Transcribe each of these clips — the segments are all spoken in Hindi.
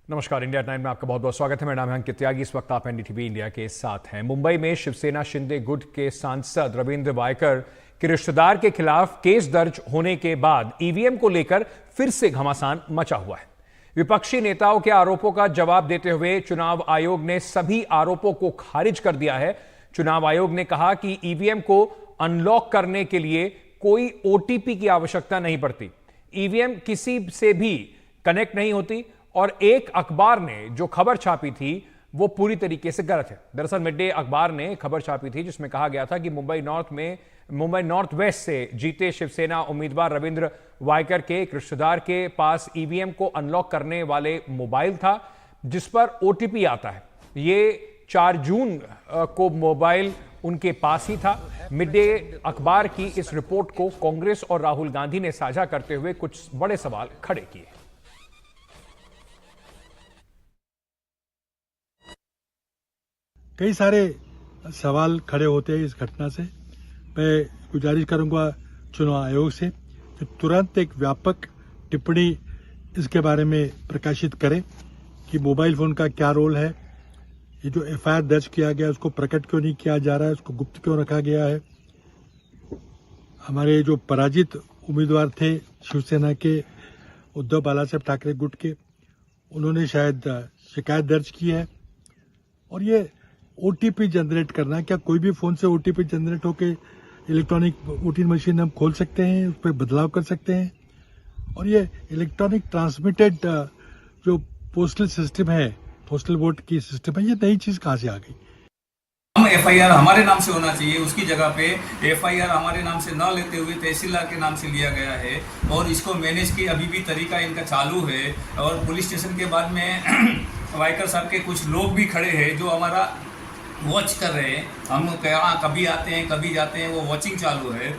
नमस्कार, इंडिया टाइम में आपका बहुत बहुत स्वागत है। मेरा नाम है अंकित त्यागी। इस वक्त आप एनडीटीवी इंडिया के साथ हैं। मुंबई में शिवसेना शिंदे गुट के सांसद रविंद्र वायकर के रिश्तेदार के खिलाफ केस दर्ज होने के बाद ईवीएम को लेकर फिर से घमासान मचा हुआ है। विपक्षी नेताओं के आरोपों का जवाब देते हुए चुनाव आयोग ने सभी आरोपों को खारिज कर दिया है। चुनाव आयोग ने कहा कि ईवीएम को अनलॉक करने के लिए कोई ओटीपी की आवश्यकता नहीं पड़ती, ईवीएम किसी से भी कनेक्ट नहीं होती और एक अखबार ने जो खबर छापी थी वो पूरी तरीके से गलत है। दरअसल मिड डे अखबार ने खबर छापी थी जिसमें कहा गया था कि मुंबई नॉर्थ वेस्ट से जीते शिवसेना उम्मीदवार रविंद्र वायकर के एक रिश्तेदार के पास ईवीएम को अनलॉक करने वाले मोबाइल था जिस पर ओटीपी आता है। ये 4 जून को मोबाइल उनके पास ही था। मिड डे अखबार की इस रिपोर्ट को कांग्रेस और राहुल गांधी ने साझा करते हुए कुछ बड़े सवाल खड़े किए। कई सारे सवाल खड़े होते हैं इस घटना से। मैं गुजारिश करूंगा चुनाव आयोग से कि तुरंत एक व्यापक टिप्पणी इसके बारे में प्रकाशित करें कि मोबाइल फोन का क्या रोल है, ये जो एफआईआर दर्ज किया गया उसको प्रकट क्यों नहीं किया जा रहा है, उसको गुप्त क्यों रखा गया है। हमारे जो पराजित उम्मीदवार थे शिवसेना के उद्धव बालासाहेब ठाकरे गुट के, उन्होंने शायद शिकायत दर्ज की है। और ये ओटीपी जनरेट करना, क्या कोई भी फोन से ओटीपी जनरेट होके इलेक्ट्रॉनिक वोटिंग मशीन हम खोल सकते हैं, उस पर बदलाव कर सकते हैं। और ये इलेक्ट्रॉनिक ट्रांसमिटेड जो पोस्टल सिस्टम है, पोस्टल वोट की सिस्टम है, ये नई चीज कहां से आ गई। हम एफआईआर हमारे नाम से होना चाहिए, उसकी जगह पे एफआईआर हमारे नाम से न लेते हुए तहसीलदार के नाम से लिया गया है और इसको मैनेज की अभी भी तरीका इनका चालू है। और पुलिस स्टेशन के बाद में वायकर साहब के कुछ लोग भी खड़े हैं जो हमारा वॉच कर रहे हैं। हम कभी आते हैं कभी जाते हैं, वो वॉचिंग चालू है।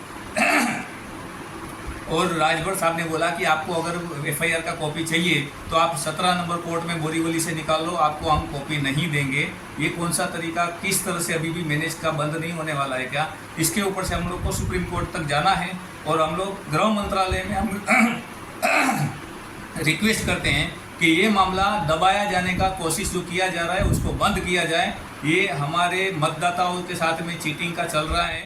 और राजभर साहब ने बोला कि आपको अगर एफआईआर का कॉपी चाहिए तो आप 17 नंबर कोर्ट में बोरीवली से निकाल लो, आपको हम कॉपी नहीं देंगे। ये कौन सा तरीका, किस तरह से अभी भी मैनेज का बंद नहीं होने वाला है क्या? इसके ऊपर से हम लोग को सुप्रीम कोर्ट तक जाना है और हम लोग गृह मंत्रालय में हम रिक्वेस्ट करते हैं कि ये मामला दबाया जाने का कोशिश जो किया जा रहा है उसको बंद किया जाए। ये हमारे मतदाताओं के साथ में चीटिंग का चल रहा है।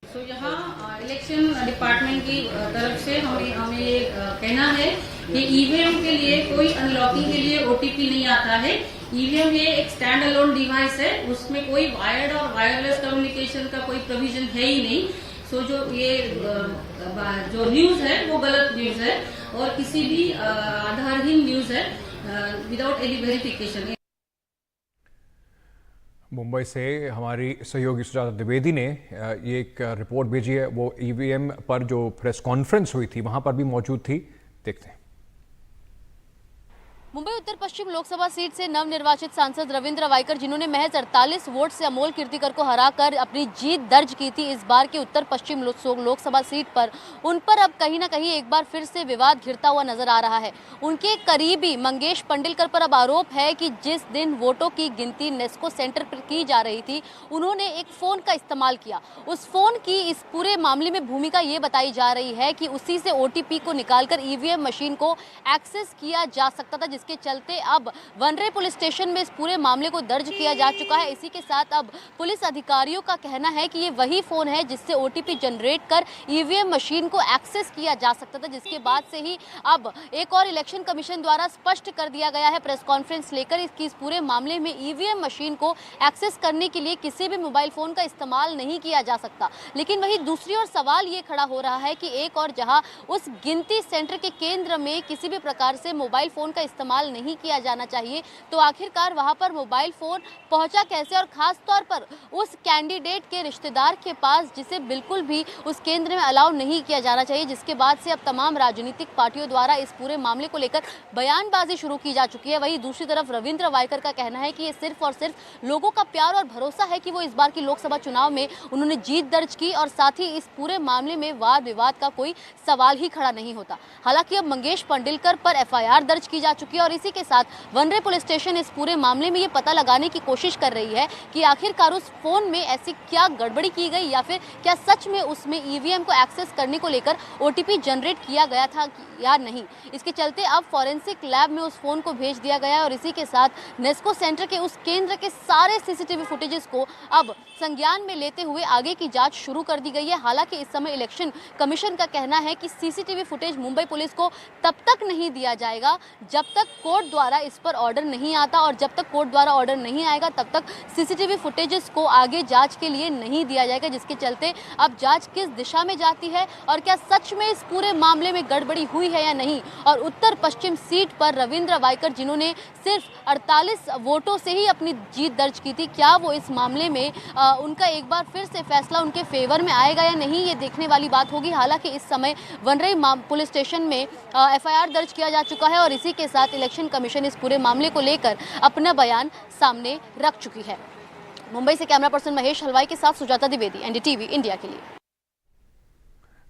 तो यहाँ इलेक्शन डिपार्टमेंट की तरफ से हमें ये कहना है कि ईवीएम के लिए कोई अनलॉकिंग के लिए ओटीपी नहीं आता है। ईवीएम ये एक स्टैंड अलोन डिवाइस है, उसमें कोई वायर्ड और वायरलेस कम्युनिकेशन का कोई प्रोविजन है ही नहीं। सो जो न्यूज है वो गलत न्यूज है और किसी भी आधारहीन न्यूज है विदाउट एनी वेरिफिकेशन। मुंबई से हमारी सहयोगी सुजाता द्विवेदी ने ये एक रिपोर्ट भेजी है। वो ईवीएम पर जो प्रेस कॉन्फ्रेंस हुई थी वहां पर भी मौजूद थी, देखते हैं। मुंबई उत्तर पश्चिम लोकसभा सीट से नवनिर्वाचित सांसद रविंद्र वायकर, जिन्होंने महज 48 वोट से अमोल कीर्तिकर को हराकर अपनी जीत दर्ज की थी इस बार की उत्तर पश्चिम लोकसभा सीट पर, उन पर अब कहीं ना कहीं एक बार फिर से विवाद घिरता हुआ नजर आ रहा है। उनके करीबी मंगेश पंडिलकर पर अब आरोप है कि जिस दिन वोटों की गिनती नेस्को सेंटर पर की जा रही थी, उन्होंने एक फोन का इस्तेमाल किया। उस फोन की इस पूरे मामले में भूमिका ये बताई जा रही है कि उसी से ओटीपी को निकालकर ईवीएम मशीन को एक्सेस किया जा सकता था, जिसके चलते अब वनरे पुलिस स्टेशन में इस पूरे मामले को दर्ज किया जा चुका है। इसी के साथ अब पुलिस अधिकारियों का कहना है कि ये वही फोन है जिससे ओटीपी जनरेट कर ईवीएम मशीन को एक्सेस किया जा सकता था, जिसके बाद से ही अब एक और इलेक्शन कमीशन द्वारा स्पष्ट कर दिया गया है प्रेस कॉन्फ्रेंस लेकर इसकी इस पूरे मामले में ईवीएम मशीन को एक्सेस करने के लिए किसी भी मोबाइल फोन का इस्तेमाल नहीं किया जा सकता। लेकिन वही दूसरी ओर सवाल ये खड़ा हो रहा है कि एक और जहां उस गिनती सेंटर के केंद्र में किसी भी प्रकार से मोबाइल फोन का इस्तेमाल नहीं किया जाना चाहिए, तो आखिरकार वहां पर मोबाइल फोन पहुंचा कैसे, और खास तौर पर उस कैंडिडेट के रिश्तेदार के पास जिसे बिल्कुल भी उस केंद्र में अलाउ नहीं किया जाना चाहिए, जिसके बाद से अब तमाम राजनीतिक पार्टियों द्वारा इस पूरे मामले को लेकर बयानबाजी शुरू की जा चुकी है। वहीं दूसरी तरफ रविंद्र वायकर का कहना है कि ये सिर्फ और सिर्फ लोगों का प्यार और भरोसा है कि वो इस बार की लोकसभा चुनाव में उन्होंने जीत दर्ज की और साथ ही इस पूरे मामले में वाद विवाद का कोई सवाल ही खड़ा नहीं होता। हालांकि अब मंगेश पंडिलकर पर एफआईआर दर्ज की जा चुकी है है। और इसी के साथ वनरे पुलिस स्टेशन इस पूरे मामले में ये पता लगाने की कोशिश कर रही है कि आखिरकार उस फोन में ऐसी क्या गड़बड़ी की गई या फिर क्या सच में उसमें ईवीएम को एक्सेस करने को लेकर ओटीपी जनरेट किया गया था या नहीं। इसके चलते अब फॉरेंसिक लैब में उस फोन को भेज दिया गया है और इसी के साथ नेस्को सेंटर के उस केंद्र के सारे सीसीटीवी फुटेजेस को अब संज्ञान में लेते हुए आगे की जांच शुरू कर दी गई है। हालांकि इस समय इलेक्शन कमीशन का कहना है कि सीसीटीवी फुटेज मुंबई पुलिस को तब तक नहीं दिया जाएगा जब तक कोर्ट द्वारा इस पर ऑर्डर नहीं आता, और जब तक कोर्ट द्वारा ऑर्डर नहीं आएगा तब तक सीसीटीवी फुटेजेस को आगे जांच के लिए नहीं दिया जाएगा, जिसके चलते अब जांच किस दिशा में जाती है और क्या सच में इस पूरे मामले में गड़बड़ी हुई है या नहीं। और उत्तर पश्चिम सीट पर रविंद्र वाइकर जिन्होंने सिर्फ 48 वोटों से ही अपनी जीत दर्ज की थी, क्या वो इस मामले में उनका एक बार फिर से फैसला उनके फेवर में आएगा या नहीं, ये देखने वाली बात होगी। हालांकि इस समय वनरई पुलिस स्टेशन में एफआईआर दर्ज किया जा चुका है और इसी के साथ इलेक्शन कमीशन इस पूरे मामले को लेकर अपना बयान सामने रख चुकी है। मुंबई से कैमरा पर्सन महेश हलवाई के साथ सुजाता द्विवेदी, एनडीटीवी इंडिया के लिए।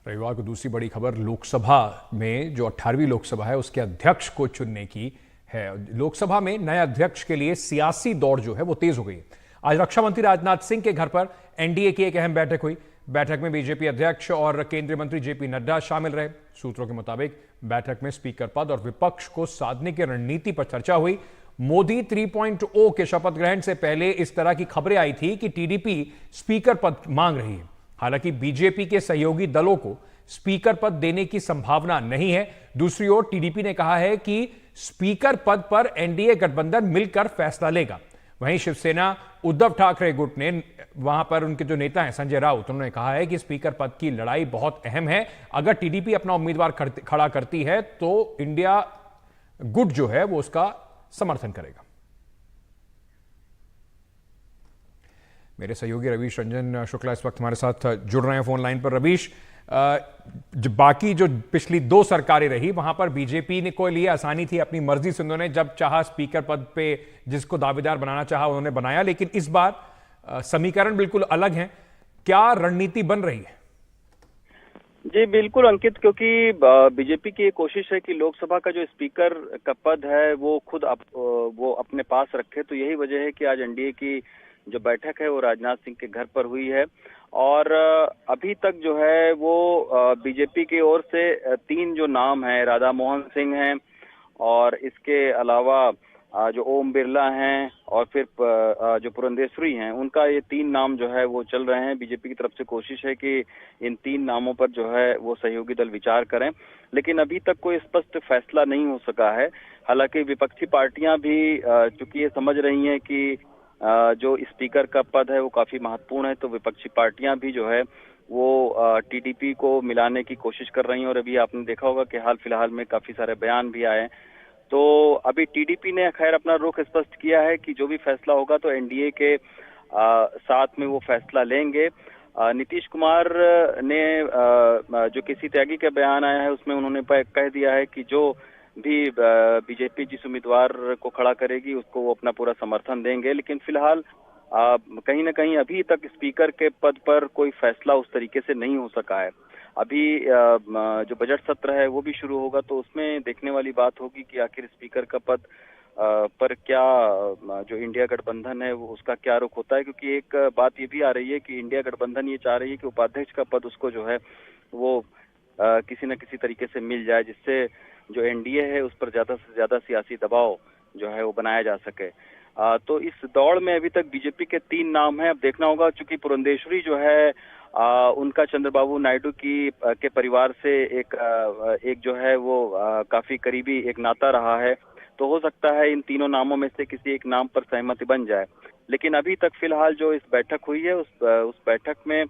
रविवार को दूसरी बड़ी खबर लोकसभा में जो 18वीं लोकसभा है उसके अध्यक्ष को चुनने की है। लोकसभा में नए अध्यक्ष के लिए सियासी दौड़ जो है वो तेज हो गई है। आज रक्षा मंत्री राजनाथ सिंह के घर पर एनडीए की एक अहम बैठक हुई। बैठक में बीजेपी अध्यक्ष और केंद्रीय मंत्री जेपी नड्डा शामिल रहे। सूत्रों के मुताबिक बैठक में स्पीकर पद और विपक्ष को साधने की रणनीति पर चर्चा हुई। मोदी 3.0 के शपथ ग्रहण से पहले इस तरह की खबरें आई थी कि टीडीपी स्पीकर पद मांग रही है। हालांकि बीजेपी के सहयोगी दलों को स्पीकर पद देने की संभावना नहीं है। दूसरी ओर टीडीपी ने कहा है कि स्पीकर पद पर एनडीए गठबंधन मिलकर फैसला लेगा। वहीं शिवसेना उद्धव ठाकरे गुट ने वहां पर उनके जो नेता हैं संजय राउत, उन्होंने कहा है कि स्पीकर पद की लड़ाई बहुत अहम है। अगर टीडीपी अपना उम्मीदवार खड़ा करती है तो इंडिया गुट जो है वो उसका समर्थन करेगा। मेरे सहयोगी रवीश रंजन शुक्ला इस वक्त हमारे साथ जुड़ रहे हैं फोन लाइन पर। रवीश, बाकी जो पिछली 2 सरकारें रही वहां पर बीजेपी ने को लिए आसानी थी, अपनी मर्जी से उन्होंने जब चाहा स्पीकर पद पे जिसको दावेदार बनाना चाहा उन्होंने बनाया, लेकिन इस बार समीकरण बिल्कुल अलग हैं। क्या रणनीति बन रही है? जी बिल्कुल अंकित, क्योंकि बीजेपी की ये कोशिश है कि लोकसभा का जो स्पीकर का पद है वो खुद वो अपने पास रखे। तो यही वजह है कि आज एनडीए की जो बैठक है वो राजनाथ सिंह के घर पर हुई है और अभी तक जो है वो बीजेपी की ओर से 3 जो नाम है, राधा मोहन सिंह हैं और इसके अलावा जो ओम बिरला हैं और फिर जो पुरंदेश्वरी हैं, उनका ये 3 नाम जो है वो चल रहे हैं। बीजेपी की तरफ से कोशिश है कि इन 3 नामों पर जो है वो सहयोगी दल विचार करें, लेकिन अभी तक कोई स्पष्ट फैसला नहीं हो सका है। हालांकि विपक्षी पार्टियां भी चूंकि ये समझ रही हैं कि जो स्पीकर का पद है वो काफी महत्वपूर्ण है, तो विपक्षी पार्टियां भी जो है वो टीडीपी को मिलाने की कोशिश कर रही हैं। और अभी आपने देखा होगा कि हाल फिलहाल में काफी सारे बयान भी आए। तो अभी टीडीपी ने खैर अपना रुख स्पष्ट किया है कि जो भी फैसला होगा तो एनडीए के साथ में वो फैसला लेंगे। नीतीश कुमार ने जो किसी त्यागी का बयान आया है उसमें उन्होंने कह दिया है कि जो भी बीजेपी जिस उम्मीदवार को खड़ा करेगी उसको वो अपना पूरा समर्थन देंगे। लेकिन फिलहाल कहीं ना कहीं अभी तक स्पीकर के पद पर कोई फैसला उस तरीके से नहीं हो सका है। अभी जो बजट सत्र है वो भी शुरू होगा तो उसमें देखने वाली बात होगी कि आखिर स्पीकर का पद पर क्या जो इंडिया गठबंधन है वो उसका क्या रुख होता है, क्योंकि एक बात ये भी आ रही है कि इंडिया गठबंधन ये चाह रही है कि उपाध्यक्ष का पद उसको जो है वो किसी न किसी तरीके से मिल जाए, जिससे जो एनडीए है उस पर ज्यादा से ज्यादा सियासी दबाव जो है वो बनाया जा सके। तो इस दौड़ में अभी तक बीजेपी के 3 नाम हैं। अब देखना होगा, चूंकि पुरंदेश्वरी जो है उनका चंद्रबाबू नायडू के परिवार से एक जो है वो काफी करीबी एक नाता रहा है, तो हो सकता है इन तीनों नामों में से किसी एक नाम पर सहमति बन जाए। लेकिन अभी तक फिलहाल जो इस बैठक हुई है उस बैठक में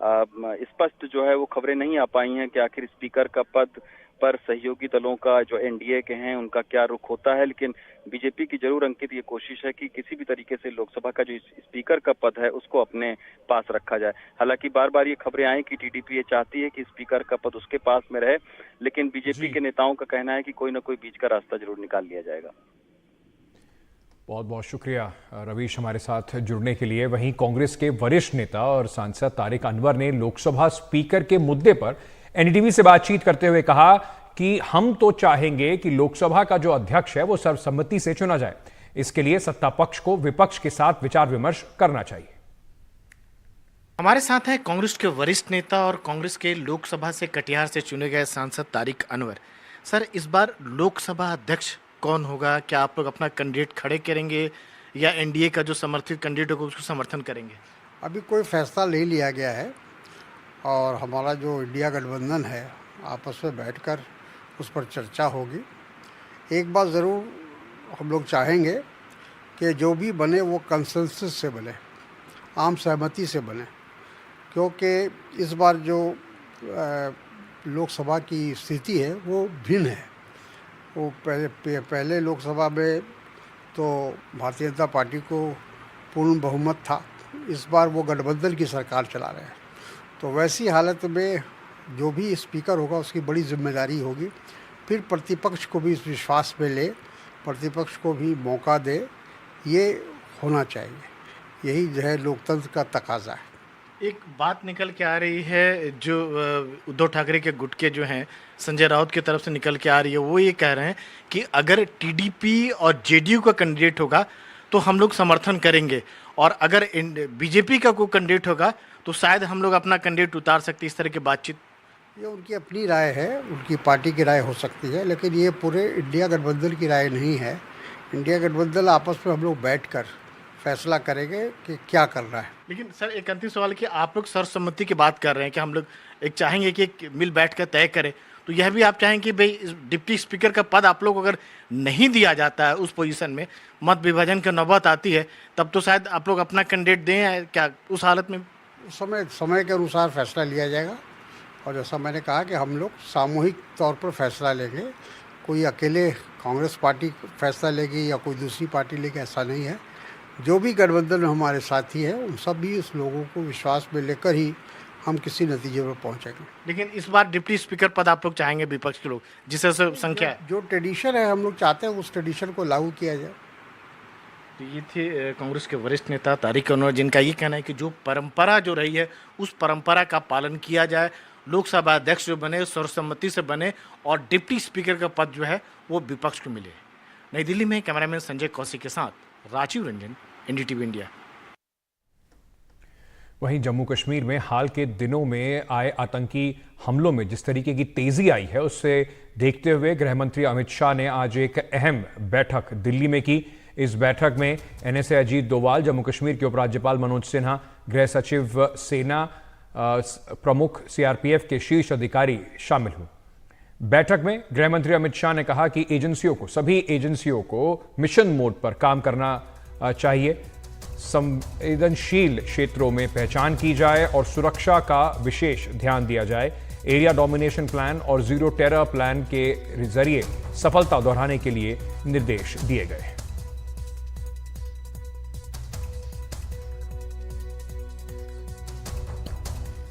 स्पष्ट जो है वो खबरें नहीं आ पाई हैं कि आखिर स्पीकर का पद पर सहयोगी दलों का जो एनडीए के हैं उनका क्या रुख होता है। लेकिन बीजेपी की जरूर अंकित ये कोशिश है कि किसी भी तरीके से लोकसभा का जो स्पीकर का पद है उसको अपने पास रखा जाए। हालांकि बार बार ये खबरें आई कि टीडीपी ये चाहती है कि स्पीकर का पद उसके पास में रहे, लेकिन बीजेपी के नेताओं का कहना है कि कोई ना कोई बीच का रास्ता जरूर निकाल लिया जाएगा। बहुत बहुत शुक्रिया रवीश हमारे साथ जुड़ने के लिए। वहीं कांग्रेस के वरिष्ठ नेता और सांसद तारिक अनवर ने लोकसभा स्पीकर के मुद्दे पर एनडीटीवी से बातचीत करते हुए कहा कि हम तो चाहेंगे कि लोकसभा का जो अध्यक्ष है वो सर्वसम्मति से चुना जाए। इसके लिए सत्ता पक्ष को विपक्ष के साथ विचार विमर्श करना चाहिए। हमारे साथ हैं कांग्रेस के वरिष्ठ नेता और कांग्रेस के लोकसभा से कटिहार से चुने गए सांसद तारिक अनवर। सर, इस बार लोकसभा अध्यक्ष कौन होगा? क्या आप लोग अपना कैंडिडेट खड़े करेंगे या एनडीए का जो समर्थित कैंडिडेट होगा उसको समर्थन करेंगे? अभी कोई फैसला नहीं लिया गया है और हमारा जो इंडिया गठबंधन है आपस में बैठकर उस पर चर्चा होगी। एक बात ज़रूर हम लोग चाहेंगे कि जो भी बने वो कंसेंसस से बने, आम सहमति से बने, क्योंकि इस बार जो लोकसभा की स्थिति है वो भिन्न है। वो पहले लोकसभा में तो भारतीय जनता पार्टी को पूर्ण बहुमत था, इस बार वो गठबंधन की सरकार चला रहे हैं। तो वैसी हालत में जो भी स्पीकर होगा उसकी बड़ी जिम्मेदारी होगी। फिर प्रतिपक्ष को भी इस विश्वास में ले, प्रतिपक्ष को भी मौका दे, ये होना चाहिए। यही जो है लोकतंत्र का तकाजा है। एक बात निकल के आ रही है जो उद्धव ठाकरे के गुट के जो हैं संजय राउत की तरफ से निकल के आ रही है, वो ये कह रहे हैं कि अगर टीडीपी और जेडीयू का कैंडिडेट होगा तो हम लोग समर्थन करेंगे और अगर बीजेपी का कोई कैंडिडेट होगा तो शायद हम लोग अपना कैंडिडेट उतार सकते। इस तरह की बातचीत, ये उनकी अपनी राय है, उनकी पार्टी की राय हो सकती है, लेकिन ये पूरे इंडिया गठबंधन की राय नहीं है। इंडिया गठबंधन आपस में हम लोग बैठकर फैसला करेंगे कि क्या करना है। लेकिन सर, एक अंतिम सवाल कि आप लोग सर्वसम्मति की बात कर रहे हैं कि हम लोग एक चाहेंगे कि एक मिल बैठ कर तय करें, तो यह भी आप चाहेंगे कि भाई डिप्टी स्पीकर का पद आप लोग को अगर नहीं दिया जाता है उस पोजीशन में, मत विभाजन की नौबत आती है, तब तो शायद आप लोग अपना कैंडिडेट दें? क्या उस हालत में समय के अनुसार फैसला लिया जाएगा? और जैसा मैंने कहा कि हम लोग सामूहिक तौर पर फैसला लेंगे, कोई अकेले कांग्रेस पार्टी फैसला लेगी या कोई दूसरी पार्टी लेगी, ऐसा नहीं है। जो भी गठबंधन में हमारे साथी हैं उन सब भी उस लोगों को विश्वास में लेकर ही हम किसी नतीजे पर पहुंचेंगे। लेकिन इस बार डिप्टी स्पीकर पद आप लोग चाहेंगे विपक्ष के लोग, जिससे संख्या है जो ट्रेडिशन है हम लोग चाहते हैं उस ट्रेडिशन को लागू किया जाए। तो ये थे कांग्रेस के वरिष्ठ नेता तारिक अनवर, जिनका ये कहना है कि जो परंपरा जो रही है उस परंपरा का पालन किया जाए, लोकसभा अध्यक्ष जो बने सर्वसम्मति से बने और डिप्टी स्पीकर का पद जो है वो विपक्ष को मिले। नई दिल्ली में कैमरामैन संजय कौशिक के साथ राजीव रंजन, एनडीटीवी इंडिया। वहीं जम्मू कश्मीर में हाल के दिनों में आए आतंकी हमलों में जिस तरीके की तेजी आई है उससे देखते हुए गृह मंत्री अमित शाह ने आज एक अहम बैठक दिल्ली में की। इस बैठक में एनएसए अजीत डोवाल, जम्मू कश्मीर के उपराज्यपाल मनोज सिन्हा, गृह सचिव सेना प्रमुख, सीआरपीएफ के शीर्ष अधिकारी शामिल हुए। बैठक में गृह मंत्री अमित शाह ने कहा कि सभी एजेंसियों को मिशन मोड पर काम करना चाहिए। संवेदनशील क्षेत्रों में पहचान की जाए और सुरक्षा का विशेष ध्यान दिया जाए। एरिया डोमिनेशन प्लान और जीरो टेरर प्लान के जरिए सफलता दोहराने के लिए निर्देश दिए गए।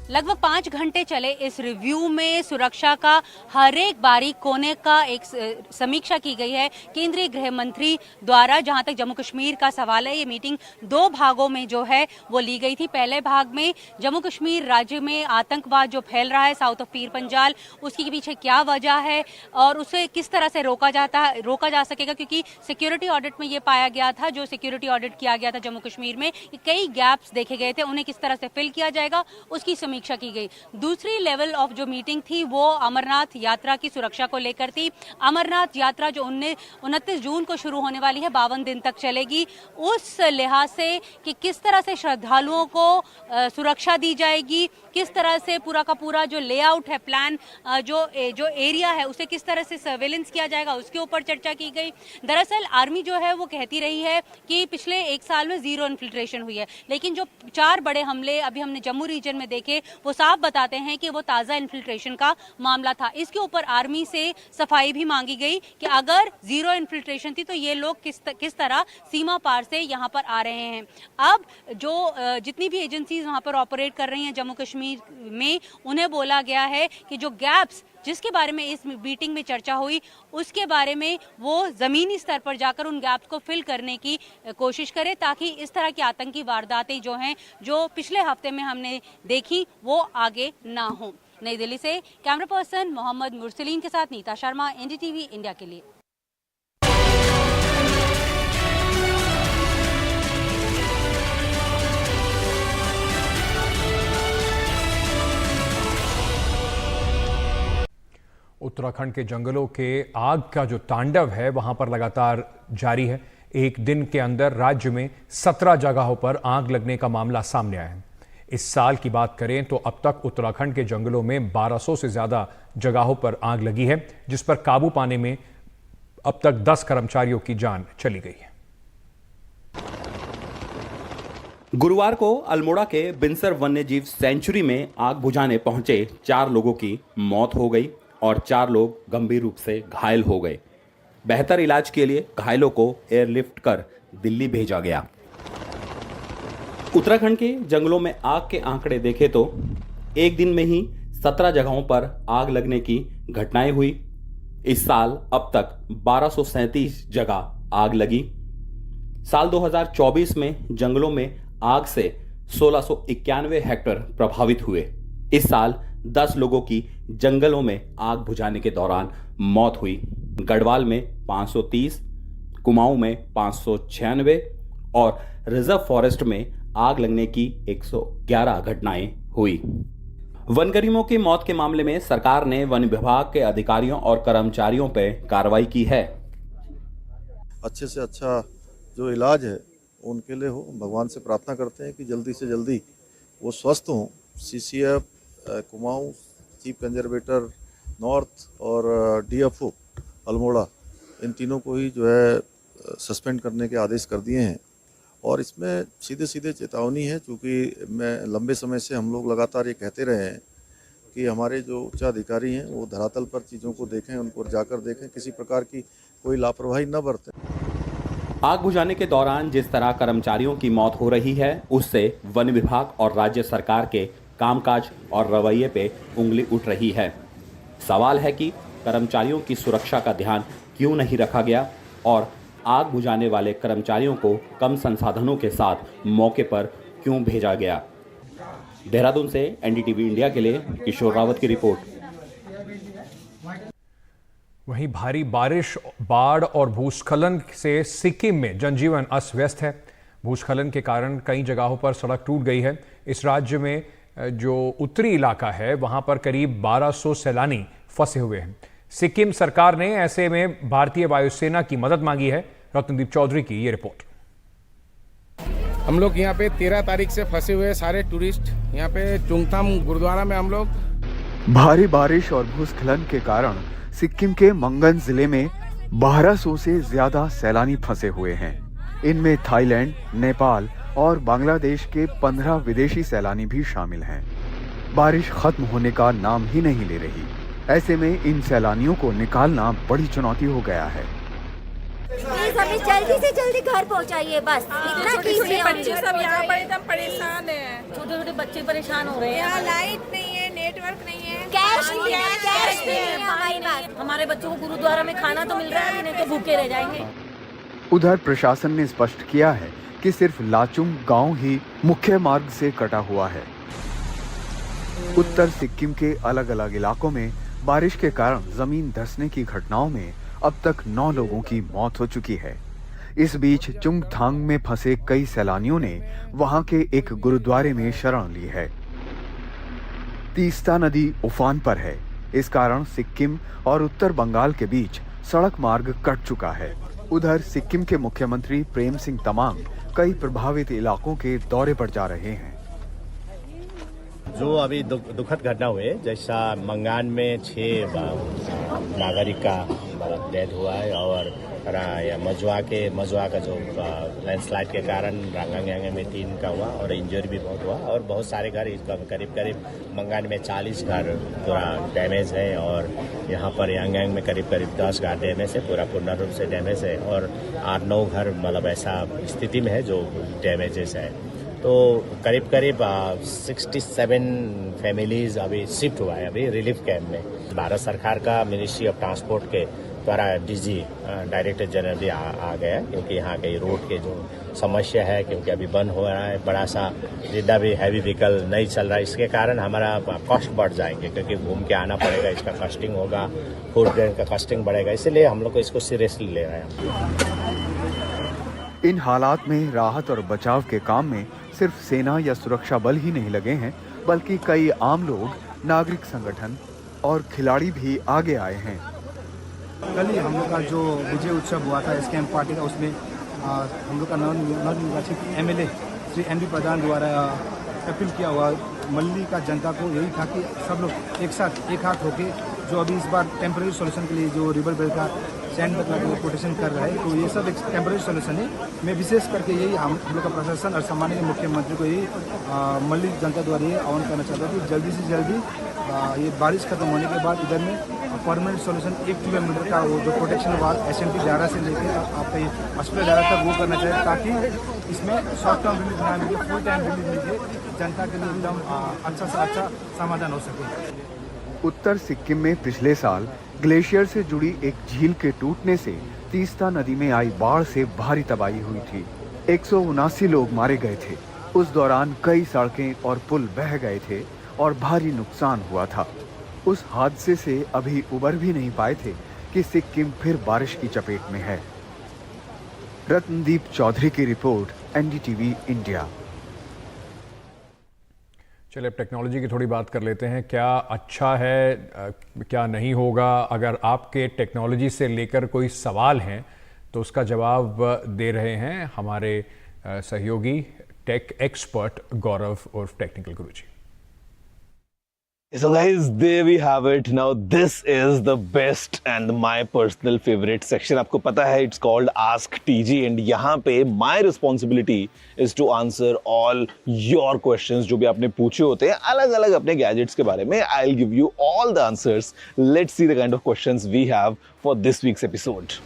लगभग 5 घंटे चले इस रिव्यू में सुरक्षा का हर एक बारीक कोने का एक समीक्षा की गई है केंद्रीय गृह मंत्री द्वारा। जहां तक जम्मू कश्मीर का सवाल है, ये मीटिंग 2 भागों में जो है वो ली गई थी। पहले भाग में जम्मू कश्मीर राज्य में आतंकवाद जो फैल रहा है साउथ ऑफ पीर पंजाल, उसके पीछे क्या वजह है और उसे किस तरह से रोका जा सकेगा, क्योंकि सिक्योरिटी ऑडिट में ये पाया गया था, जो सिक्योरिटी ऑडिट किया गया था जम्मू कश्मीर में, कई गैप्स देखे गए थे, उन्हें किस तरह से फिल किया जाएगा उसकी समीक्षा की गई। दूसरी लेवल ऑफ जो मीटिंग थी वो अमरनाथ यात्रा की सुरक्षा को लेकर थी। अमरनाथ यात्रा जो 29 जून को शुरू होने वाली है, 52 दिन तक चलेगी, उस लिहाज से कि किस तरह से श्रद्धालुओं को सुरक्षा दी जाएगी, किस तरह से पूरा का पूरा जो लेआउट है, प्लान जो एरिया है उसे किस तरह से सर्वेलेंस किया जाएगा, उसके ऊपर चर्चा की गई। दरअसल आर्मी जो है वो कहती रही है कि पिछले 1 साल में जीरो इन्फिल्ट्रेशन हुई है, लेकिन जो 4 बड़े हमले अभी हमने जम्मू रीजन में देखे वो साफ बताते हैं कि वो ताजा इन्फिल्ट्रेशन का मामला था। इसके ऊपर आर्मी से सफाई भी मांगी गई कि अगर जीरो इन्फिल्ट्रेशन थी तो ये लोग किस तरह सीमा पार से यहाँ पर आ रहे हैं। अब जो जितनी भी एजेंसीज वहाँ पर ऑपरेट कर रही हैं जम्मू कश्मीर में, उन्हें बोला गया है कि जो गैप्स जिसके बारे में इस मीटिंग में चर्चा हुई उसके बारे में वो जमीनी स्तर पर जाकर उन गैप्स को फिल करने की कोशिश करें, ताकि इस तरह की आतंकी वारदातें जो हैं, जो पिछले हफ्ते में हमने देखी, वो आगे ना हो। नई दिल्ली से कैमरा पर्सन मोहम्मद मुरसलीन के साथ नीता शर्मा, एनडीटीवी इंडिया के लिए। उत्तराखंड के जंगलों के आग का जो तांडव है वहां पर लगातार जारी है। एक दिन के अंदर राज्य में 17 जगहों पर आग लगने का मामला सामने आया है। इस साल की बात करें तो अब तक उत्तराखंड के जंगलों में 1200 से ज्यादा जगहों पर आग लगी है, जिस पर काबू पाने में अब तक 10 कर्मचारियों की जान चली गई है। गुरुवार को अल्मोड़ा के बिनसर वन्यजीव सेंचुरी में आग बुझाने पहुंचे 4 लोगों की मौत हो गई और 4 लोग गंभीर रूप से घायल हो गए। बेहतर इलाज के लिए घायलों को एयरलिफ्ट कर दिल्ली भेजा गया। उत्तराखंड के जंगलों में आग के आंकड़े देखें तो एक दिन में ही 17 जगहों पर आग लगने की घटनाएं हुई। इस साल अब तक 1237 जगह आग लगी। साल 2024 में जंगलों में आग से 1691 हेक्टेयर प्रभावित हुए। इस साल 10 लोगों की जंगलों में आग बुझाने के दौरान मौत हुई। गढ़वाल में 530, कुमाऊं में 596 और रिजर्व फॉरेस्ट में आग लगने की 111 घटनाएं हुई। वनकर्मियों की मौत के मामले में सरकार ने वन विभाग के अधिकारियों और कर्मचारियों पर कार्रवाई की है। अच्छे से अच्छा जो इलाज है उनके लिए हो, भगवान से प्रार्थना करते हैं कि जल्दी से जल्दी वो स्वस्थ हों। CCF, Kumaon, chief conservator north और डीएफओ अल्मोड़ा, इन तीनों को ही जो है सस्पेंड करने के आदेश कर दिए हैं। और इसमें सीधे सीधे चेतावनी है, क्योंकि मैं लंबे समय से हम लोग लगातार ये कहते रहे हैं कि हमारे जो उच्चाधिकारी हैं वो धरातल पर चीज़ों को देखें, उनको जाकर देखें, किसी प्रकार की कोई लापरवाही न बरतें। आग बुझाने के दौरान जिस तरह कर्मचारियों की मौत हो रही है, उससे वन विभाग और राज्य सरकार के कामकाज और रवैये पे उंगली उठ रही है। सवाल है कि कर्मचारियों की सुरक्षा का ध्यान क्यों नहीं रखा गया और आग बुझाने वाले कर्मचारियों को कम संसाधनों के साथ मौके पर क्यों भेजा गया। देहरादून से एनडीटीवी इंडिया के लिए किशोर रावत की रिपोर्ट। वहीं भारी बारिश, बाढ़ और भूस्खलन से सिक्किम में जनजीवन अस्त व्यस्त है। भूस्खलन के कारण कई जगहों पर सड़क टूट गई है। इस राज्य में जो उत्तरी इलाका है वहां पर करीब 1200 सैलानी फंसे हुए हैं। सिक्किम सरकार ने ऐसे में भारतीय वायुसेना की मदद मांगी है। रत्नदीप चौधरी की ये रिपोर्ट। हम लोग यहाँ पे 13 तारीख से फंसे हुए सारे टूरिस्ट यहाँ पे चुंगथाम गुरुद्वारा में हम लोग। भारी बारिश और भूस्खलन के कारण सिक्किम के मंगन जिले में 1200 से ज्यादा सैलानी फंसे हुए हैं। इनमें थाईलैंड, नेपाल और बांग्लादेश के 15 विदेशी सैलानी भी शामिल हैं। बारिश खत्म होने का नाम ही नहीं ले रही। ऐसे में इन सैलानियों को निकालना बड़ी चुनौती हो गया है। प्लीज हमें जल्दी से जल्दी घर पहुंचाइए, बस इतना कीजिए। बच्चे सब यहाँ पर एकदम परेशान हैं। छोटे छोटे बच्चे परेशान हो रहे हैं। यहाँ लाइट नहीं है, नेटवर्क नहीं है, कैश नहीं है, कैश नहीं है हमारे पास। हमारे बच्चों को गुरुद्वारा में खाना तो मिल रहा है, नहीं तो भूखे रह जाएंगे। उधर प्रशासन ने स्पष्ट किया है कि सिर्फ लाचुंग गांव ही मुख्य मार्ग से कटा हुआ है। उत्तर सिक्किम के अलग अलग इलाकों में बारिश के कारण जमीन धंसने की घटनाओं में अब तक 9 लोगों की मौत हो चुकी है। इस बीच चुंगथांग में फंसे कई सैलानियों ने वहां के एक गुरुद्वारे में शरण ली है। तीस्ता नदी उफान पर है। इस कारण सिक्किम और उत्तर बंगाल के बीच सड़क मार्ग कट चुका है। उधर सिक्किम के मुख्यमंत्री प्रेम सिंह तमांग कई प्रभावित इलाकों के दौरे पर जा रहे हैं। जो अभी दुखद घटना हुए, जैसा मंगान में 6 नागरिक का डेथ हुआ है और मजुआ का जो लैंडस्लाइड के कारण रांगांग में 3 का हुआ और इंजरी भी बहुत हुआ और बहुत सारे घर करीब मंगान में 40 घर पूरा डैमेज है और यहाँ पर यांगांग में करीब 10 घर डैमेज है, पूरा पूर्ण रूप से डैमेज है और 8-9 घर मतलब ऐसा स्थिति में है जो डैमेजेस है। तो करीब 67 फैमिलीज अभी शिफ्ट हुआ है अभी रिलीफ कैंप में। भारत सरकार का मिनिस्ट्री ऑफ ट्रांसपोर्ट के द्वारा डीजी डायरेक्टर जनरल भी आ गया, क्योंकि यहाँ के रोड के जो समस्या है, क्योंकि अभी बंद हो रहा है, बड़ा सा जितना भी हैवी व्हीकल नहीं चल रहा है, इसके कारण हमारा कॉस्ट बढ़ जाएंगे, क्योंकि घूम के आना पड़ेगा, इसका कॉस्टिंग होगा, फूड ग्रेन का कॉस्टिंग बढ़ेगा, इसलिए हम लोग को इसको सीरियसली ले रहे हैं। इन हालात में राहत और बचाव के काम में सिर्फ सेना या सुरक्षा बल ही नहीं लगे हैं, बल्कि कई आम लोग, नागरिक संगठन और खिलाड़ी भी आगे आए हैं। कल ही हम लोग का जो विजय उत्सव हुआ था एसकेएम पार्टी का, उसमें हम लोग का नवनिर्वाचित एमएलए श्री एमपी प्रधान द्वारा अपील किया हुआ मल्ली का जनता को यही था कि सब लोग एक साथ एक हाथ होके जो अभी इस बार टेम्पररी सॉल्यूशन के लिए जो रिवर बेल्ट का सैंड बदला के प्रोटेक्शन कर रहा है, तो ये सब एक टेम्पररी सॉल्यूशन है। मैं विशेष करके यही हम लोग का प्रशासन और सम्माननीय मुख्यमंत्री को यही मल्ली जनता द्वारा ये आह्वान करना चाहता हूँ कि जल्दी से जल्दी ये बारिश खत्म होने के बाद इधर में परमानेंट सॉल्यूशन 1 किलोमीटर का वो जो प्रोटेक्शन वाल एसएमटी डायरा से लेकर आपका ये हॉस्पिटल डायरा तक वो करना चाहिए, ताकि इसमें शॉर्ट टर्म रिलीफ ना मिले, फुल टाइम रिलीफ मिले, जनता के लिए एकदम अच्छा से अच्छा समाधान हो सके। उत्तर सिक्किम में पिछले साल ग्लेशियर से जुड़ी एक झील के टूटने से तीस्ता नदी में आई बाढ़ से भारी तबाही हुई थी। 179 लोग मारे गए थे। उस दौरान कई सड़कें और पुल बह गए थे और भारी नुकसान हुआ था। उस हादसे से अभी उबर भी नहीं पाए थे कि सिक्किम फिर बारिश की चपेट में है। रत्नदीप चौधरी की रिपोर्ट, एनडीटीवी इंडिया। चलिए अब टेक्नोलॉजी की थोड़ी बात कर लेते हैं। क्या अच्छा है, क्या नहीं होगा? अगर आपके टेक्नोलॉजी से लेकर कोई सवाल हैं तो उसका जवाब दे रहे हैं हमारे सहयोगी टेक एक्सपर्ट गौरव उर्फ technical Guruji. So guys, there we have it. Now this is the best and my personal favorite section. आपको पता है it's called Ask TG and यहाँ पे my responsibility is to answer all your questions जो भी आपने पूछे होते हैं अलग अलग अपने gadgets के बारे में. I'll give you all the answers. Let's see the kind of questions we have for this week's episode.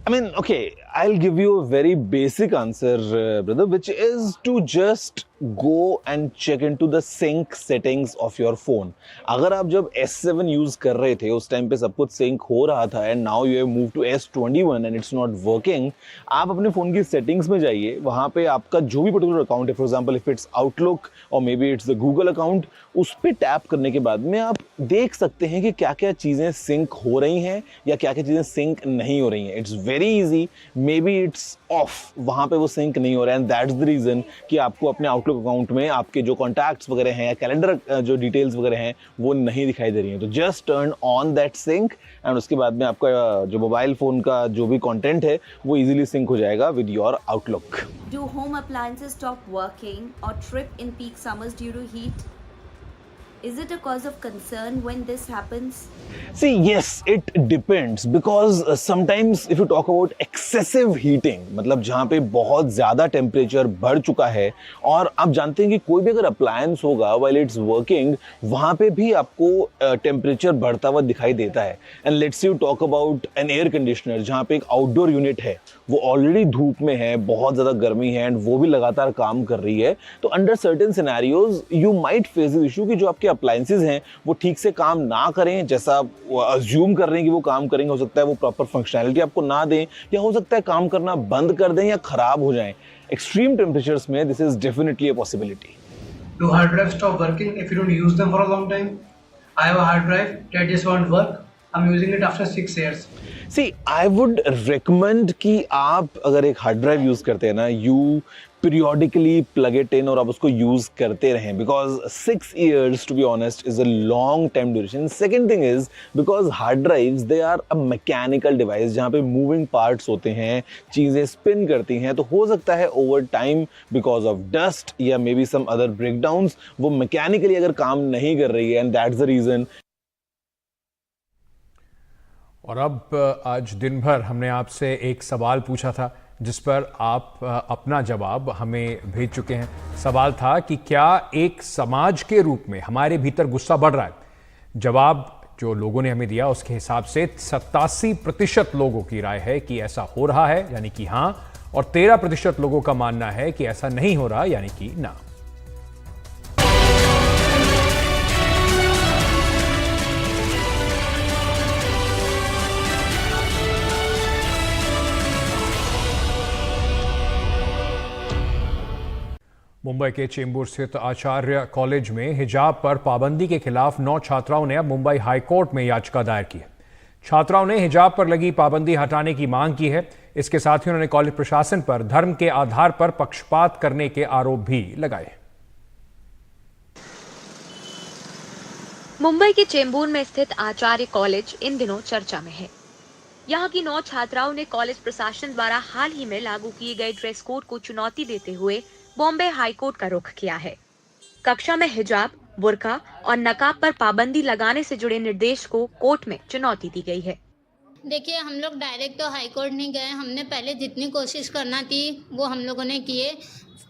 I mean, okay, I'll give you a very basic answer, brother, which is to just go and check into the sync settings of your phone. अगर आप जब S7 यूज कर रहे थे उस टाइम पे सब कुछ सिंक हो रहा था and now you have moved to S21 and it's not working, आप अपने फोन की सेटिंग्स में जाइए, वहाँ पे आपका जो भी पर्टिकुलर अकाउंट है, for example if it's Outlook और maybe it's the Google account, उस पर टैप करने के बाद में आप देख सकते हैं कि क्या क्या चीज़ें सिंक हो रही हैं या क्या क्या चीज़ें सिंक नहीं हो रही हैं. It's very easy, may be it's of, वहाँ पे वो सिंक नहीं हो रहा है एंड दैट्स द रीज़न कि आपको अपने आउटलुक अकाउंट में आपके जो कॉन्टैक्ट्स वगैरह हैं या कैलेंडर जो डिटेल्स वगैरह हैं वो नहीं दिखाई दे रही हैं. तो just turn on that sync and उसके बाद में आपका जो मोबाइल फ़ोन का जो भी कंटेंट है वो इजीली सिंक हो जाएगा with your outlook. Do home appliances stop working or trip in peak summers due to heat? Is it a cause of concern when this happens? See, yes, it depends because sometimes if you talk about excessive heating, मतलब जहाँ पे बहुत ज़्यादा टेम्परेचर बढ़ चुका है और आप जानते हैं कि कोई भी अगर अप्लायंस होगा while it's working, वहाँ पे भी आपको टेम्परेचर बढ़ता हुआ दिखाई देता है. And let's say you talk about an air conditioner जहाँ पे एक आउटडोर यूनिट है, वो ऑलरेडी धूप में है, बहुत ज़्यादा गर्मी है एंड वो भी लगातार काम कर रही है, तो under certain scenarios you might face this issue कि जो आपके अप्लायंसेज हैं वो ठीक से काम ना करें जैसा अज्यूम कर रहे हैं कि वो काम करेंगे. हो सकता है वो प्रॉपर फंक्शनैलिटी आपको ना दें या हो सकता है काम करना बंद कर दें या खराब हो जाएं. एक्सट्रीम टेम्परेचर्स में this is definitely a possibility. Do hard drives stop working if you don't use them for a long time? I have a hard drive that just won't work. I'm using it after 6 years. See, I would recommend कि आप अगर एक हार्ड ड्राइव यूज करते हैं ना, you periodically plug it in और आप उसको यूज करते रहें because 6 years to be honest is a long time duration. Second thing is because hard drives they are a mechanical device जहाँ पे moving parts होते हैं, चीज़ें spin करती हैं, तो हो सकता है over time because of dust या maybe some other breakdowns वो mechanically अगर काम नहीं कर रही है and that's the reason. और अब आज दिन भर हमने आपसे एक सवाल पूछा था जिस पर आप अपना जवाब हमें भेज चुके हैं. सवाल था कि क्या एक समाज के रूप में हमारे भीतर गुस्सा बढ़ रहा है? जवाब जो लोगों ने हमें दिया उसके हिसाब से 87% लोगों की राय है कि ऐसा हो रहा है, यानी कि हाँ, और 13% लोगों का मानना है कि ऐसा नहीं हो रहा, यानी कि ना। मुंबई के चेंबूर स्थित आचार्य कॉलेज में हिजाब पर पाबंदी के खिलाफ 9 छात्राओं ने अब मुंबई हाईकोर्ट में याचिका दायर की है। छात्राओं ने हिजाब पर लगी पाबंदी हटाने की मांग की है। इसके साथ ही उन्होंने कॉलेज प्रशासन पर धर्म के आधार पर पक्षपात करने के आरोप भी लगाए। मुंबई के चेंबूर में स्थित आचार्य कॉलेज इन दिनों चर्चा में है। यहाँ की 9 छात्राओं ने कॉलेज प्रशासन द्वारा हाल ही में लागू किए गए ड्रेस कोड को चुनौती देते हुए बॉम्बे हाईकोर्ट का रुख किया है। कक्षा में हिजाब, बुर्का और नकाब पर पाबंदी लगाने से जुड़े निर्देश को कोर्ट में चुनौती दी गई है। देखिए, हम लोग डायरेक्ट तो हाई कोर्ट नहीं गए। हमने पहले जितनी कोशिश करना थी वो हम लोगों ने किए,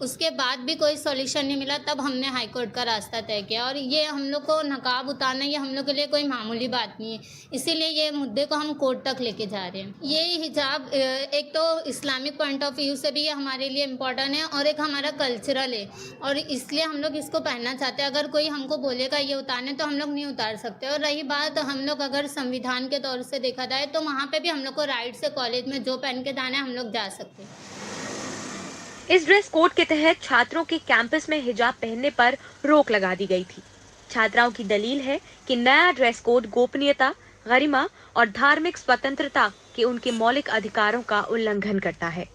उसके बाद भी कोई सॉल्यूशन नहीं मिला, तब हमने हाई कोर्ट का रास्ता तय किया। और ये हम लोग को नकाब उतारना ये हम लोग के लिए कोई मामूली बात नहीं है, इसीलिए ये मुद्दे को हम कोर्ट तक लेके जा रहे हैं। ये हिजाब एक तो इस्लामिक पॉइंट ऑफ व्यू से भी ये हमारे लिए इम्पोर्टेंट है और एक हमारा कल्चरल है, और इसलिए हम लोग इसको पहनना चाहते हैं। अगर कोई हमको बोलेगा ये उतारने तो हम लोग नहीं उतार सकते। और रही बात हम लोग अगर संविधान के तौर से देखा जाए तो वहाँ पर भी हम लोग को राइट से कॉलेज में जो पहन के जाना है हम लोग जा सकते हैं। इस ड्रेस कोड के तहत छात्रों के कैंपस में हिजाब पहनने पर रोक लगा दी गई थी। छात्राओं की दलील है कि नया ड्रेस कोड गोपनीयता, गरिमा और धार्मिक स्वतंत्रता के उनके मौलिक अधिकारों का उल्लंघन करता है।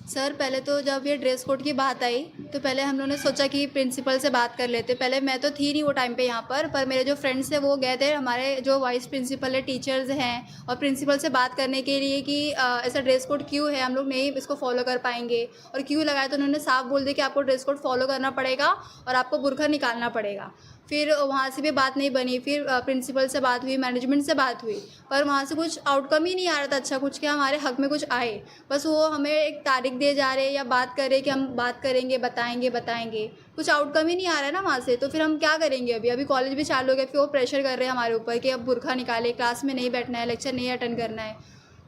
सर, पहले तो जब ये ड्रेस कोड की बात आई तो पहले हम लोगों ने सोचा कि प्रिंसिपल से बात कर लेते। पहले मैं तो थी नहीं वो टाइम पे यहाँ पर मेरे जो फ्रेंड्स थे वो गए थे, हमारे जो वाइस प्रिंसिपल है, टीचर्स हैं, और प्रिंसिपल से बात करने के लिए कि ऐसा ड्रेस कोड क्यों है, हम लोग नहीं इसको फॉलो कर पाएंगे और क्यों लगाया। तो उन्होंने साफ बोल दिया कि आपको ड्रेस कोड फॉलो करना पड़ेगा और आपको बुर्का निकालना पड़ेगा। फिर वहाँ से भी बात नहीं बनी, फिर प्रिंसिपल से बात हुई, मैनेजमेंट से बात हुई, पर वहाँ से कुछ आउटकम ही नहीं आ रहा था अच्छा कुछ, क्या हमारे हक में कुछ आए। बस वो हमें एक तारीख दे जा रहे या बात कर रहे कि हम बात करेंगे, बताएंगे, कुछ आउटकम ही नहीं आ रहा है ना वहाँ से। तो फिर हम क्या करेंगे? अभी कॉलेज भी चालू हो गया, फिर वो प्रेशर कर रहे हैं हमारे ऊपर कि अब बुर्का निकाले, क्लास में नहीं बैठना है, लेक्चर नहीं अटेंड करना है।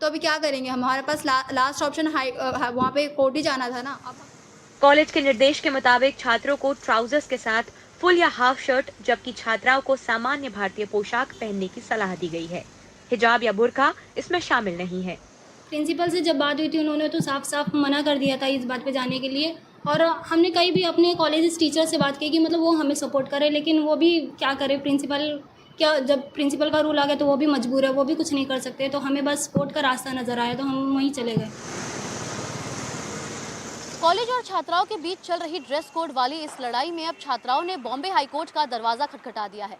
तो अभी क्या करेंगे? हमारे पास लास्ट ऑप्शन वहाँ पे कोर्ट ही जाना था ना। कॉलेज के निर्देश के मुताबिक छात्रों को ट्राउजर्स के साथ फुल या हाफ शर्ट, जबकि छात्राओं को सामान्य भारतीय पोशाक पहनने की सलाह दी गई है। हिजाब या बुर्का इसमें शामिल नहीं है। प्रिंसिपल से जब बात हुई थी उन्होंने तो साफ साफ मना कर दिया था इस बात पे जाने के लिए, और हमने कई भी अपने कॉलेज टीचर से बात की कि मतलब वो हमें सपोर्ट करे, लेकिन वो भी क्या करे, जब प्रिंसिपल का रूल आ गया तो वो भी मजबूर है, वो भी कुछ नहीं कर सकते। तो हमें बस कोर्ट का रास्ता नजर आया तो हम वहीं चले गए। कॉलेज और छात्राओं के बीच चल रही ड्रेस कोड वाली इस लड़ाई में अब छात्राओं ने बॉम्बे हाईकोर्ट का दरवाजा खटखटा दिया है।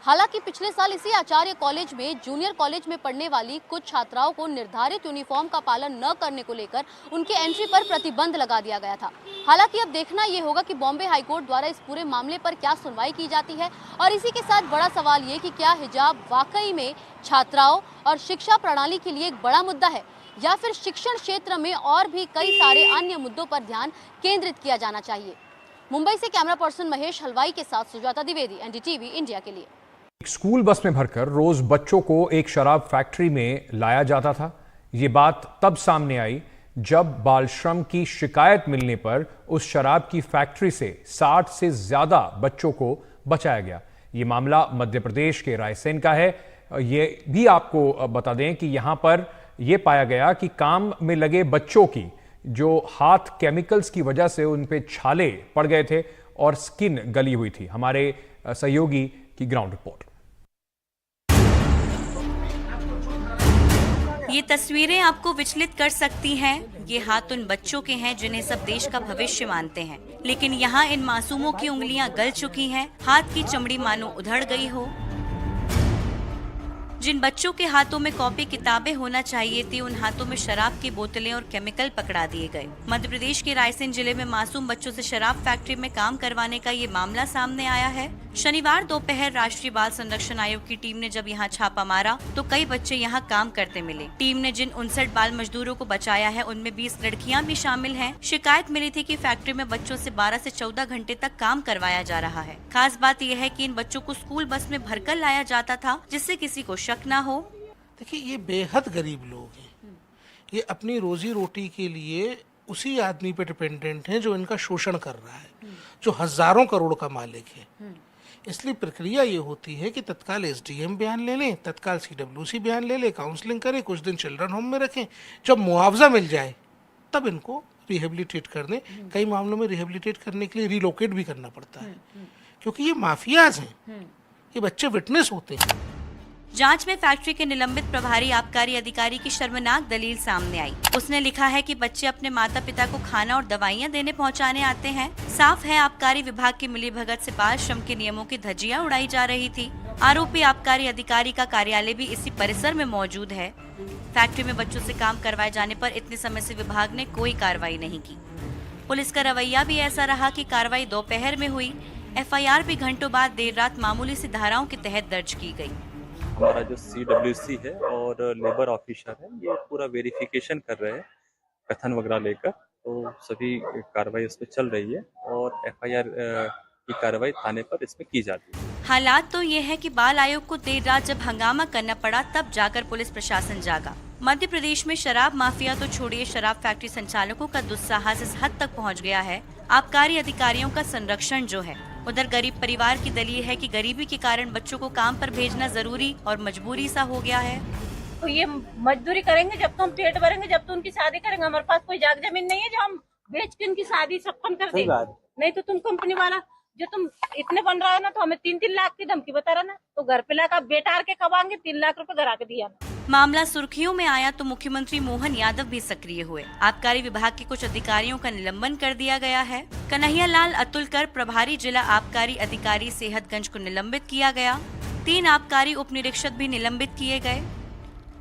हालांकि पिछले साल इसी आचार्य कॉलेज में जूनियर कॉलेज में पढ़ने वाली कुछ छात्राओं को निर्धारित यूनिफॉर्म का पालन न करने को लेकर उनके एंट्री पर प्रतिबंध लगा दिया गया था। हालांकि अब देखना ये होगा कि बॉम्बे हाईकोर्ट द्वारा इस पूरे मामले पर क्या सुनवाई की जाती है। और इसी के साथ बड़ा सवाल ये कि क्या हिजाब वाकई में छात्राओं और शिक्षा प्रणाली के लिए एक बड़ा मुद्दा है, या फिर शिक्षण क्षेत्र में और भी कई सारे अन्य मुद्दों पर ध्यान केंद्रित किया जाना चाहिए। मुंबई से कैमरा पर्सन महेश हलवाई के साथ सुजाता द्विवेदी, एनडीटीवी इंडिया के लिए। एक स्कूल बस में भरकर रोज बच्चों को एक शराब फैक्ट्री में लाया जाता था। ये बात तब सामने आई जब बाल श्रम की शिकायत मिलने पर उस शराब की फैक्ट्री से 60 से ज्यादा बच्चों को बचाया गया। ये मामला मध्य प्रदेश के रायसेन का है। ये भी आपको बता दें कि यहां पर यह पाया गया कि काम में लगे बच्चों की जो हाथ केमिकल्स की वजह से उन पे छाले पड़ गए थे और स्किन गली हुई थी। हमारे सहयोगी की ग्राउंड रिपोर्ट। ये तस्वीरें आपको विचलित कर सकती हैं। ये हाथ उन बच्चों के हैं जिन्हें सब देश का भविष्य मानते हैं, लेकिन यहाँ इन मासूमों की उंगलियां गल चुकी हैं, हाथ की चमड़ी मानो उधड़ गई हो। जिन बच्चों के हाथों में कॉपी किताबें होना चाहिए थी, उन हाथों में शराब की बोतलें और केमिकल पकड़ा दिए गए। मध्य प्रदेश के रायसेन जिले में मासूम बच्चों से शराब फैक्ट्री में काम करवाने का ये मामला सामने आया है। शनिवार दोपहर राष्ट्रीय बाल संरक्षण आयोग की टीम ने जब यहाँ छापा मारा तो कई बच्चे यहाँ काम करते मिले। टीम ने जिन 59 बाल मजदूरों को बचाया है उनमें 20 लड़कियाँ भी शामिल हैं। शिकायत मिली थी कि फैक्ट्री में बच्चों से 12 से 14 घंटे तक काम करवाया जा रहा है। खास बात यह है कि इन बच्चों को स्कूल बस में भरकर लाया जाता था जिससे किसी को शक न हो। देखिए, ये बेहद गरीब लोग हैं। ये अपनी रोजी रोटी के लिए उसी आदमी पे डिपेंडेंट हैं जो इनका शोषण कर रहा है, जो हजारों करोड़ का मालिक है। इसलिए प्रक्रिया ये होती है कि तत्काल एसडीएम बयान ले लें, तत्काल सीडब्ल्यूसी बयान ले ले, काउंसलिंग करें, कुछ दिन चिल्ड्रन होम में रखें, जब मुआवजा मिल जाए तब इनको रिहेबिलिटेट कर दें। कई मामलों में रिहेबिलिटेट करने के लिए रिलोकेट भी करना पड़ता है, क्योंकि ये माफियाज हैं, ये बच्चे विटनेस होते हैं। जांच में फैक्ट्री के निलंबित प्रभारी आबकारी अधिकारी की शर्मनाक दलील सामने आई। उसने लिखा है कि बच्चे अपने माता पिता को खाना और दवाइयां देने पहुंचाने आते हैं। साफ है आबकारी विभाग की मिलीभगत से बाल श्रम के नियमों की धज्जियां उड़ाई जा रही थी। आरोपी आबकारी अधिकारी का कार्यालय भी इसी परिसर में मौजूद है। फैक्ट्री में बच्चों से काम करवाए जाने पर इतने समय से विभाग ने कोई कार्रवाई नहीं की। पुलिस का रवैया भी ऐसा रहा कि कार्रवाई दोपहर में हुई। एफआईआर भी घंटों बाद देर रात मामूली सी धाराओं के तहत दर्ज की गई। हमारा जो सीडब्ल्यूसी है और लेबर ऑफिसर है, ये पूरा वेरिफिकेशन कर रहे हैं कथन वगैरह लेकर, तो सभी कार्रवाई उस पर चल रही है और एफआईआर की कार्रवाई थाने पर इसमें की जाती है। हालात तो ये है कि बाल आयोग को देर रात जब हंगामा करना पड़ा तब जाकर पुलिस प्रशासन जागा। मध्य प्रदेश में शराब माफिया तो छोड़िए, शराब फैक्ट्री संचालकों का दुस्साहस इस हद तक पहुंच गया है। आबकारी अधिकारियों का संरक्षण जो है, उधर गरीब परिवार की दलील है कि गरीबी के कारण बच्चों को काम पर भेजना जरूरी और मजबूरी सा हो गया है। तो ये मजदूरी करेंगे जब तो हम पेट भरेंगे, जब तो उनकी शादी करेंगे। हमारे पास कोई जाग जमीन नहीं है जो हम बेच के उनकी शादी सपन कर दें। नहीं तो तुम कंपनी वाला जो तुम इतने बन रहा है ना, तो हमें 3-3 लाख की धमकी बता रहा ना, तो घर पे लाकर बेटार के कबाएंगे, 3 लाख रुपए घर आके दिया। मामला सुर्खियों में आया तो मुख्यमंत्री मोहन यादव भी सक्रिय हुए। आबकारी विभाग के कुछ अधिकारियों का निलंबन कर दिया गया है। कन्हैया लाल अतुलकर प्रभारी जिला आबकारी अधिकारी सेहतगंज को निलंबित किया गया। 3 आबकारी उप निरीक्षक भी निलंबित किए गए।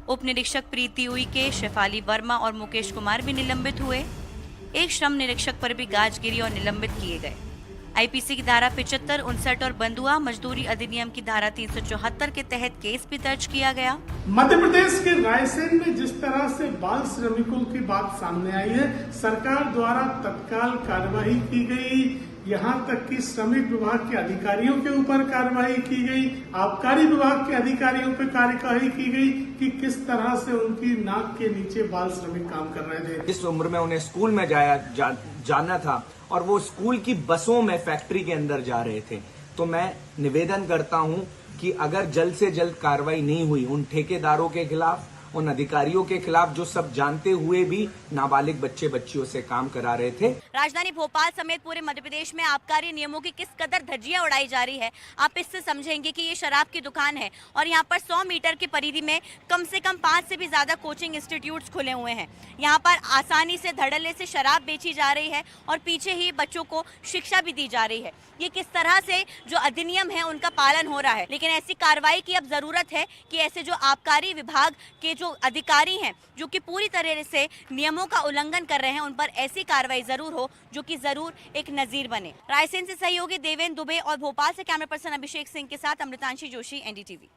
उप निरीक्षक प्रीति उइके, शेफाली वर्मा और मुकेश कुमार भी निलंबित हुए। एक श्रम निरीक्षक पर भी गाजगिरी और निलंबित किए गए। आईपीसी की धारा 75, 59 और बंधुआ मजदूरी अधिनियम की धारा 374 के तहत केस भी दर्ज किया गया। मध्य प्रदेश के रायसेन में जिस तरह से बाल श्रमिकों की बात सामने आई है, सरकार द्वारा तत्काल कार्रवाई की गई। यहाँ तक कि श्रमिक विभाग के अधिकारियों के ऊपर कार्रवाई की गई, आबकारी विभाग के अधिकारियों पर कार्यवाही की गई कि किस तरह से उनकी नाक के नीचे बाल श्रमिक काम कर रहे थे। इस उम्र में उन्हें स्कूल में जाना था और वो स्कूल की बसों में फैक्ट्री के अंदर जा रहे थे। तो मैं निवेदन करता हूं कि अगर जल्द से जल्द कार्रवाई नहीं हुई उन ठेकेदारों के खिलाफ, उन अधिकारियों के खिलाफ जो सब जानते हुए भी नाबालिग बच्चे बच्चियों से काम करा रहे थे। राजधानी भोपाल समेत पूरे मध्य प्रदेश में आबकारी नियमों की किस कदर धज्जियां उड़ाई जा रही है, आप इससे समझेंगे कि ये शराब की दुकान है और यहाँ पर 100 मीटर की परिधि में कम से कम 5 से भी ज्यादा कोचिंग इंस्टीट्यूट्स खुले हुए हैं। यहाँ पर आसानी से धड़ल्ले से शराब बेची जा रही है और पीछे ही बच्चों को शिक्षा भी दी जा रही है। ये किस तरह से जो अधिनियम है उनका पालन हो रहा है, लेकिन ऐसी कार्रवाई की अब जरूरत है कि ऐसे जो आबकारी विभाग के जो अधिकारी हैं जो कि पूरी तरह से नियमों का उल्लंघन कर रहे हैं, उन पर ऐसी कार्रवाई जरूर हो जो कि जरूर एक नजीर बने। रायसेन से सहयोगी देवेंद्र दुबे और भोपाल से कैमरा पर्सन अभिषेक सिंह के साथ अमृतांशी जोशी, एनडीटीवी।